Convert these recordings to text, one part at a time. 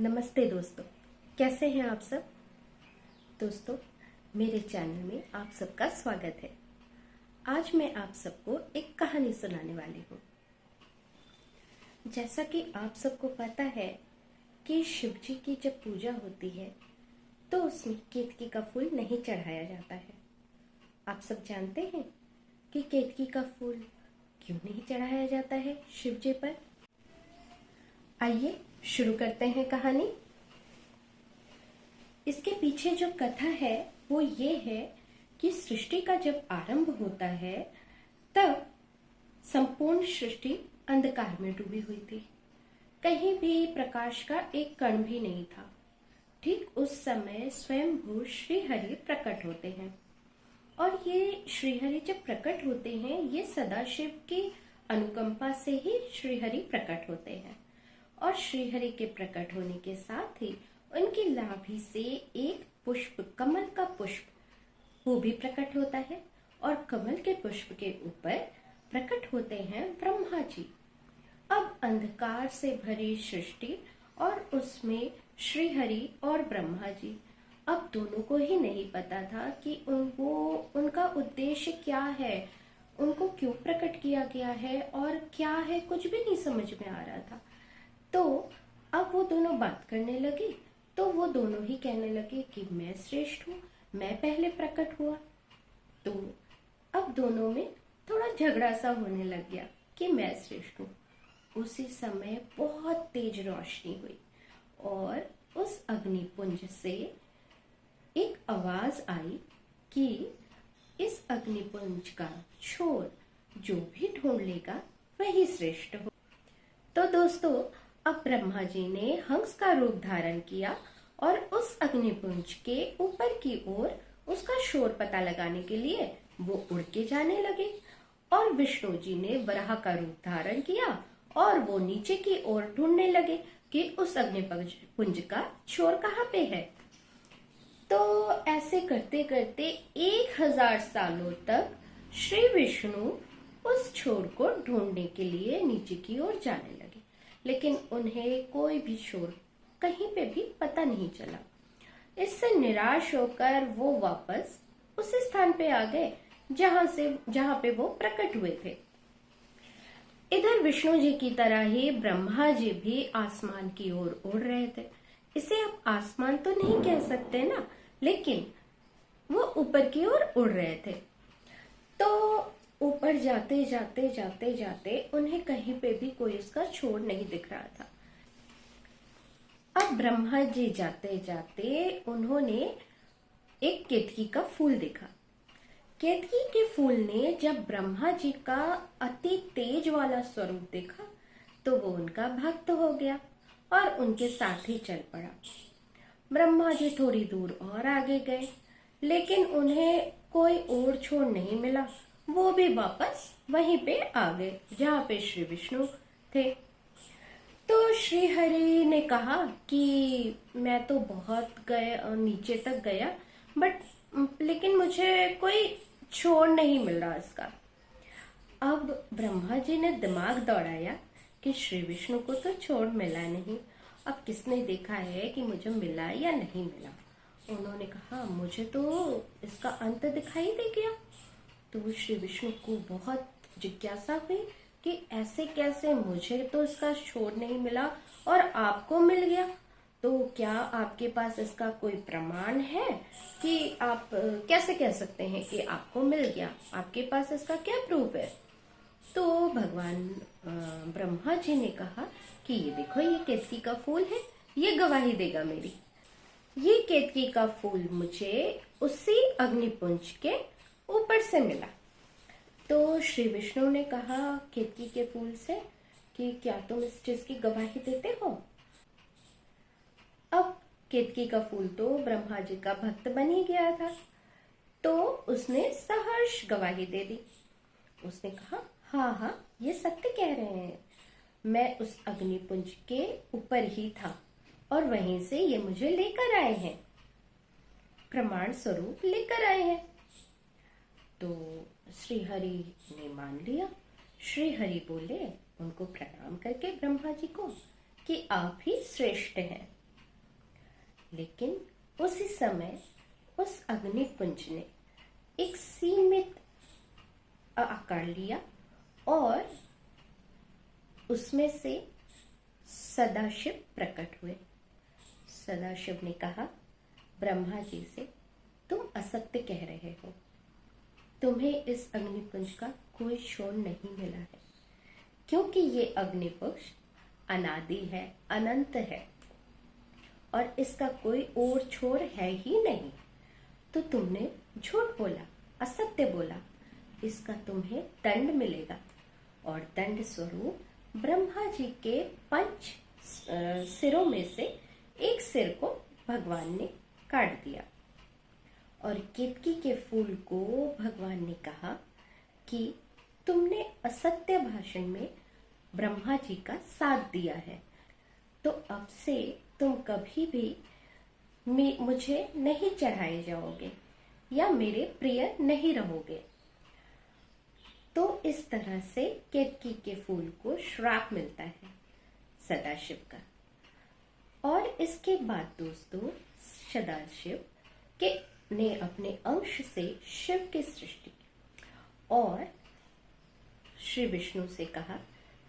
नमस्ते दोस्तों, कैसे हैं आप सब। दोस्तों, मेरे चैनल में आप सबका स्वागत है। आज मैं आप सबको एक कहानी सुनाने वाली हूँ। जैसा कि आप सबको पता है कि शिव जी की जब पूजा होती है तो उसमें केतकी का फूल नहीं चढ़ाया जाता है। आप सब जानते हैं कि केतकी का फूल क्यों नहीं चढ़ाया जाता है शिव जी पर। आइए शुरू करते हैं कहानी। इसके पीछे जो कथा है वो ये है कि सृष्टि का जब आरंभ होता है तब संपूर्ण सृष्टि अंधकार में डूबी हुई थी। कहीं भी प्रकाश का एक कण भी नहीं था। ठीक उस समय स्वयंभू श्रीहरि प्रकट होते हैं और ये श्रीहरि जब प्रकट होते हैं ये सदाशिव की अनुकंपा से ही श्रीहरि प्रकट होते हैं और श्रीहरि के प्रकट होने के साथ ही उनकी नाभि से एक पुष्प, कमल का पुष्प, वो भी प्रकट होता है और कमल के पुष्प के ऊपर प्रकट होते हैं ब्रह्मा जी। अब अंधकार से भरी सृष्टि और उसमें श्रीहरि और ब्रह्मा जी, अब दोनों को ही नहीं पता था कि उनका उद्देश्य क्या है, उनको क्यों प्रकट किया गया है और क्या है, कुछ भी नहीं समझ में आ रहा था। तो अब वो दोनों बात करने लगे तो वो दोनों ही कहने लगे कि मैं श्रेष्ठ हूँ, मैं पहले प्रकट हुआ। तो अब दोनों में थोड़ा झगड़ा सा होने लग गया कि मैं श्रेष्ठ हूँ। उसी समय बहुत तेज रोशनी हुई और उस अग्निपुंज से एक आवाज आई कि इस अग्निपुंज का छोर जो भी ढूंढ लेगा वही श्रेष्ठ हो। तो दोस्तों, अब ब्रह्मा जी ने हंस का रूप धारण किया और उस अग्निपुंज के ऊपर की ओर उसका शोर पता लगाने के लिए वो उड़ के जाने लगे और विष्णु जी ने वराह का रूप धारण किया और वो नीचे की ओर ढूंढने लगे कि उस अग्निपुंज का छोर कहाँ पे है। तो ऐसे करते करते 1000 सालों तक श्री विष्णु उस छोर को ढूंढने के लिए नीचे की ओर जाने लगे, लेकिन उन्हें कोई भी छोर कहीं पे भी पता नहीं चला। इससे निराश होकर वो वापस उस स्थान पे आ गए जहां पे वो प्रकट हुए थे। इधर विष्णु जी की तरह ही ब्रह्मा जी भी आसमान की ओर उड़ रहे थे। इसे आप आसमान तो नहीं कह सकते ना, लेकिन वो ऊपर की ओर उड़ रहे थे। तो ऊपर जाते जाते जाते जाते उन्हें कहीं पे भी कोई उसका छोर नहीं दिख रहा था। अब ब्रह्मा जी जाते जाते उन्होंने एक केतकी का फूल देखा। केतकी के फूल ने जब ब्रह्मा जी का अति तेज वाला स्वरूप देखा तो वो उनका भक्त हो गया और उनके साथ ही चल पड़ा। ब्रह्मा जी थोड़ी दूर और आगे गए, लेकिन उन्हें कोई और छोर नहीं मिला। वो भी वापस वहीं पे आ गए जहाँ पे श्री विष्णु थे। तो श्री हरि ने कहा कि मैं तो बहुत नीचे तक गया लेकिन मुझे कोई छोर नहीं मिल रहा इसका। अब ब्रह्मा जी ने दिमाग दौड़ाया कि श्री विष्णु को तो छोर मिला नहीं, अब किसने देखा है कि मुझे मिला या नहीं मिला। उन्होंने कहा मुझे तो इसका अंत दिखाई दे गया। तो श्री विष्णु को बहुत जिज्ञासा हुई कि ऐसे कैसे, मुझे तो इसका छोर नहीं मिला और आपको मिल गया। तो क्या आपके पास इसका कोई प्रमाण है कि आप कैसे कह सकते हैं कि आपको मिल गया, आपके पास इसका क्या प्रूफ है। तो भगवान ब्रह्मा जी ने कहा कि ये देखो, ये केतकी का फूल है, ये गवाही देगा मेरी। ये केतकी का फूल मुझे उसी अग्निपुंज के ऊपर से मिला। तो श्री विष्णु ने कहा केतकी के फूल से कि क्या तुम इस चीज की गवाही देते हो। अब केतकी का फूल तो ब्रह्मा जी का भक्त बन ही गया था, तो उसने सहर्ष गवाही दे दी। उसने कहा हाँ हाँ, ये सत्य कह रहे हैं, मैं उस अग्निपुंज के ऊपर ही था और वहीं से ये मुझे लेकर आए हैं, प्रमाण स्वरूप लेकर आए हैं। तो श्री हरि ने मान लिया। श्री हरि बोले उनको प्रणाम करके ब्रह्मा जी को कि आप ही श्रेष्ठ हैं, लेकिन उसी समय उस अग्निपुंज ने एक सीमित आकार लिया और उसमें से सदाशिव प्रकट हुए। सदाशिव ने कहा ब्रह्मा जी से, तुम असत्य कह रहे हो, तुम्हें इस अग्निपुंज का कोई शोर नहीं मिला है, क्योंकि ये अग्निपुंज अनादि है, अनंत है और इसका कोई और छोर है ही नहीं। तो तुमने झूठ बोला, असत्य बोला, इसका तुम्हें दंड मिलेगा। और दंड स्वरूप ब्रह्मा जी के 5 सिरों में से एक सिर को भगवान ने काट दिया। और केतकी के फूल को भगवान ने कहा कि तुमने असत्य भाषण में ब्रह्मा जी का साथ दिया है, तो अब से तुम कभी भी मुझे नहीं चढ़ाए जाओगे या मेरे प्रिय नहीं रहोगे। तो इस तरह से केतकी के फूल को श्राप मिलता है सदाशिव का। और इसके बाद दोस्तों सदाशिव के ने अपने अंश से शिव की सृष्टि की और श्री विष्णु से कहा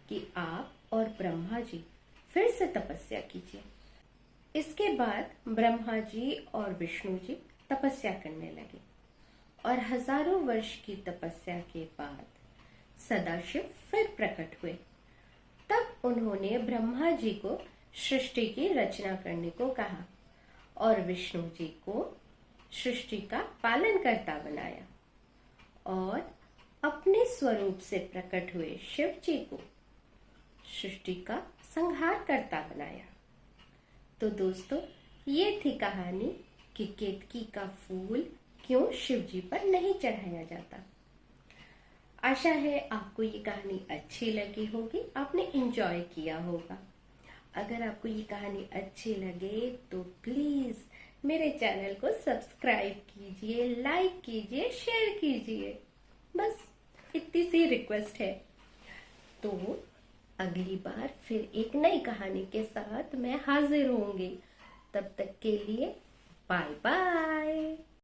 कि आप और ब्रह्मा जी फिर से तपस्या कीजिए। इसके बाद ब्रह्मा जी और विष्णु जी तपस्या करने लगे और हजारों वर्ष की तपस्या के बाद सदाशिव फिर प्रकट हुए। तब उन्होंने ब्रह्मा जी को सृष्टि की रचना करने को कहा और विष्णु जी को सृष्टि का पालनकर्ता बनाया और अपने स्वरूप से प्रकट हुए शिव जी को सृष्टि का संहार करता बनाया। तो दोस्तों ये थी कहानी कि केतकी का फूल क्यों शिव जी पर नहीं चढ़ाया जाता। आशा है आपको ये कहानी अच्छी लगी होगी, आपने एंजॉय किया होगा। अगर आपको ये कहानी अच्छी लगे तो प्लीज मेरे चैनल को सब्सक्राइब कीजिए, लाइक कीजिए, शेयर कीजिए। बस इतनी सी रिक्वेस्ट है। तो अगली बार फिर एक नई कहानी के साथ मैं हाजिर होंगी। तब तक के लिए बाय बाय।